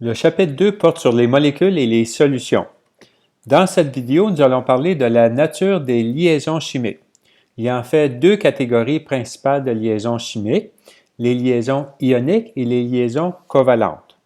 Le chapitre 2 porte sur les molécules et les solutions. Dans cette vidéo, nous allons parler de la nature des liaisons chimiques. Il y a en fait deux catégories principales de liaisons chimiques, les liaisons ioniques et les liaisons covalentes.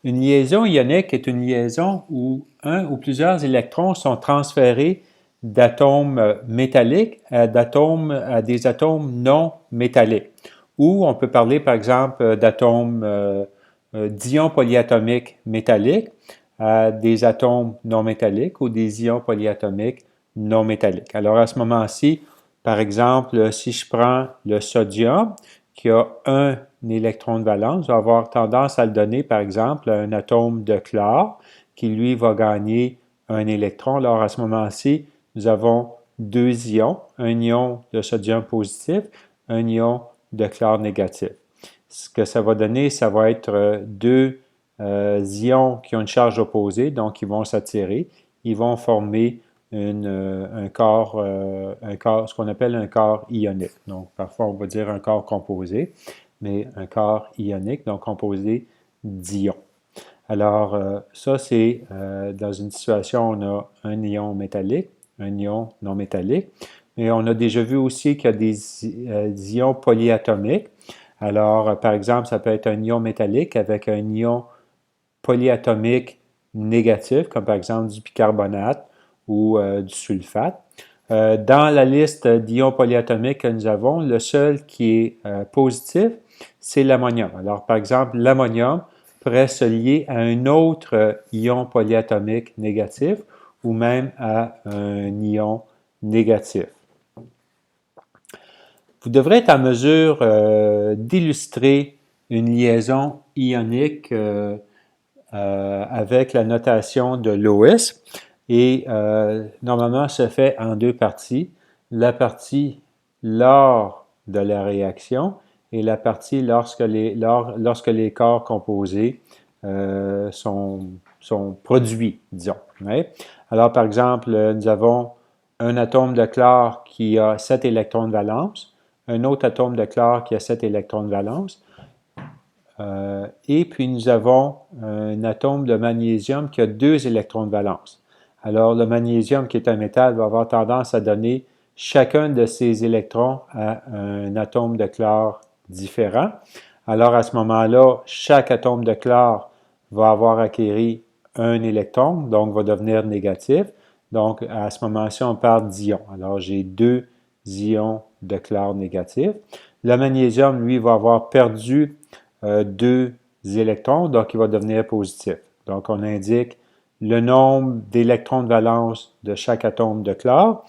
Une liaison ionique est une liaison où un ou plusieurs électrons sont transférés d'atomes métalliques à des atomes non métalliques. Ou on peut parler par exemple d'atomes d'ions polyatomiques métalliques à des atomes non métalliques ou des ions polyatomiques non métalliques. Alors à ce moment-ci, par exemple, si je prends le sodium qui a un électron de valence, je vais avoir tendance à le donner par exemple à un atome de chlore qui lui va gagner un électron. Alors à ce moment-ci, nous avons deux ions, un ion de sodium positif, un ion de chlore négatif. Ce que ça va donner, ça va être deux ions qui ont une charge opposée, donc ils vont s'attirer, ils vont former ce qu'on appelle un corps ionique. Donc, parfois, on va dire un corps composé, mais un corps ionique, donc composé d'ions. Alors, ça, c'est dans une situation où on a un ion métallique, un ion non métallique, mais on a déjà vu aussi qu'il y a des ions polyatomiques. Alors, par exemple, ça peut être un ion métallique avec un ion polyatomique négatif, comme par exemple du bicarbonate ou du sulfate. Dans la liste d'ions polyatomiques que nous avons, le seul qui est positif, c'est l'ammonium. Alors, par exemple, l'ammonium pourrait se lier à un autre ion polyatomique négatif ou même à un ion négatif. Vous devrez être en mesure d'illustrer une liaison ionique avec la notation de Lewis et normalement se fait en deux parties. La partie lors de la réaction et la partie lorsque les corps composés sont produits, disons. Ouais. Alors, par exemple, nous avons un atome de chlore qui a 7 électrons de valence, un autre atome de chlore qui a 7 électrons de valence, et puis nous avons un atome de magnésium qui a 2 électrons de valence. Alors, le magnésium, qui est un métal, va avoir tendance à donner chacun de ces électrons à un atome de chlore différent. Alors, à ce moment-là, chaque atome de chlore va avoir acquéri un électron, donc va devenir négatif. Donc, à ce moment-ci, on parle d'ions. Alors, j'ai 2 ions de chlore négatif. Le magnésium, lui, va avoir perdu 2 électrons, donc il va devenir positif. Donc, on indique le nombre d'électrons de valence de chaque atome de chlore.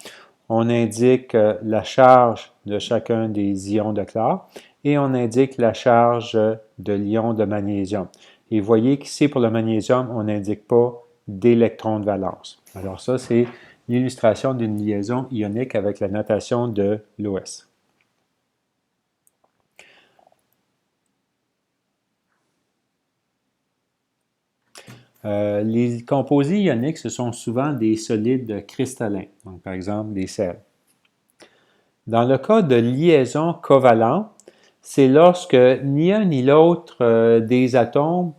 On indique la charge de chacun des ions de chlore et on indique la charge de l'ion de magnésium. Et vous voyez qu'ici, pour le magnésium, on n'indique pas d'électrons de valence. Alors ça, c'est l'illustration d'une liaison ionique avec la notation de Lewis. Les composés ioniques, ce sont souvent des solides cristallins, donc par exemple des sels. Dans le cas de liaison covalente, c'est lorsque ni un ni l'autre des atomes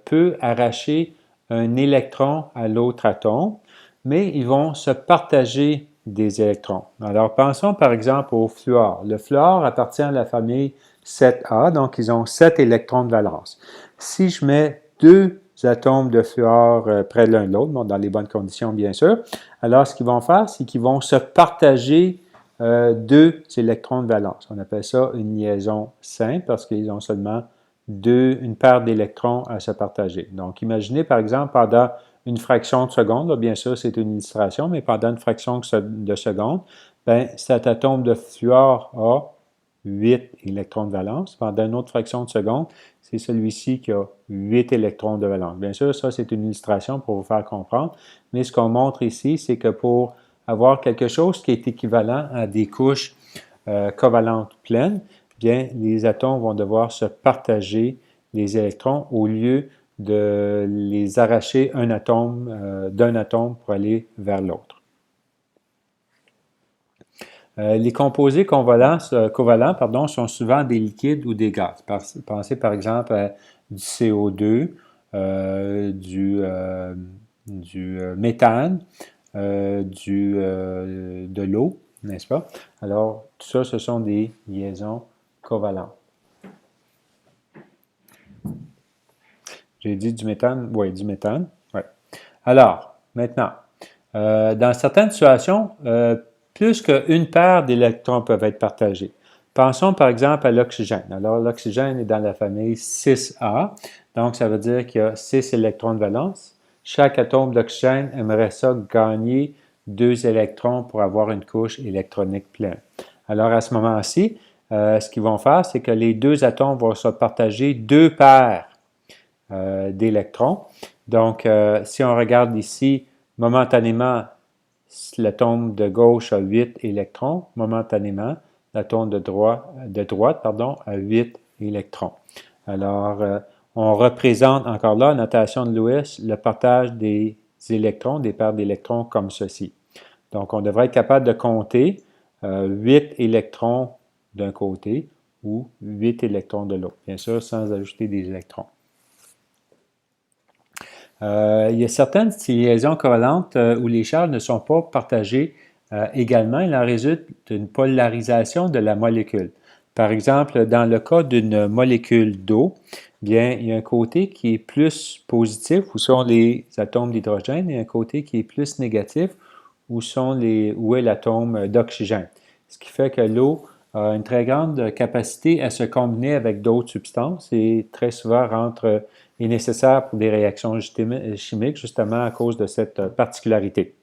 peut arracher un électron à l'autre atome, mais ils vont se partager des électrons. Alors, pensons par exemple au fluor. Le fluor appartient à la famille 7A, donc ils ont 7 électrons de valence. Si je mets deux atomes de fluor près l'un de l'autre, dans les bonnes conditions bien sûr, alors ce qu'ils vont faire, c'est qu'ils vont se partager deux électrons de valence. On appelle ça une liaison simple parce qu'ils ont seulement une paire d'électrons à se partager. Donc, imaginez par exemple pendant une fraction de seconde, là, bien sûr c'est une illustration, mais pendant une fraction de seconde, ben, cet atome de fluor a 8 électrons de valence. Pendant une autre fraction de seconde, c'est celui-ci qui a 8 électrons de valence. Bien sûr, ça c'est une illustration pour vous faire comprendre, mais ce qu'on montre ici, c'est que pour avoir quelque chose qui est équivalent à des couches covalentes pleines, bien, les atomes vont devoir se partager les électrons au lieu de les arracher d'un atome pour aller vers l'autre. Les composés covalents sont souvent des liquides ou des gaz. Pensez par exemple à du CO2, du méthane, de l'eau, n'est-ce pas? Alors, tout ça, ce sont des liaisons covalentes. J'ai dit du méthane? Oui, du méthane. Ouais. Alors, maintenant, dans certaines situations, plus qu'une paire d'électrons peuvent être partagés. Pensons par exemple à l'oxygène. Alors, l'oxygène est dans la famille 6A, donc ça veut dire qu'il y a 6 électrons de valence. Chaque atome d'oxygène aimerait ça gagner 2 électrons pour avoir une couche électronique pleine. Alors, à ce moment-ci, ce qu'ils vont faire, c'est que les deux atomes vont se partager 2 paires d'électrons. Donc, si on regarde ici, momentanément, l'atome de gauche a 8 électrons. Momentanément, l'atome de droite a 8 électrons. Alors, on représente encore là, notation de Lewis, le partage des électrons, des paires d'électrons comme ceci. Donc, on devrait être capable de compter 8 électrons d'un côté ou 8 électrons de l'autre. Bien sûr, sans ajouter des électrons. Il y a certaines liaisons covalentes où les charges ne sont pas partagées également. Il en résulte d'une polarisation de la molécule. Par exemple, dans le cas d'une molécule d'eau, bien, il y a un côté qui est plus positif, où sont les atomes d'hydrogène, et un côté qui est plus négatif, où est l'atome d'oxygène. Ce qui fait que l'eau a une très grande capacité à se combiner avec d'autres substances et très souvent est nécessaire pour des réactions chimiques, justement à cause de cette particularité.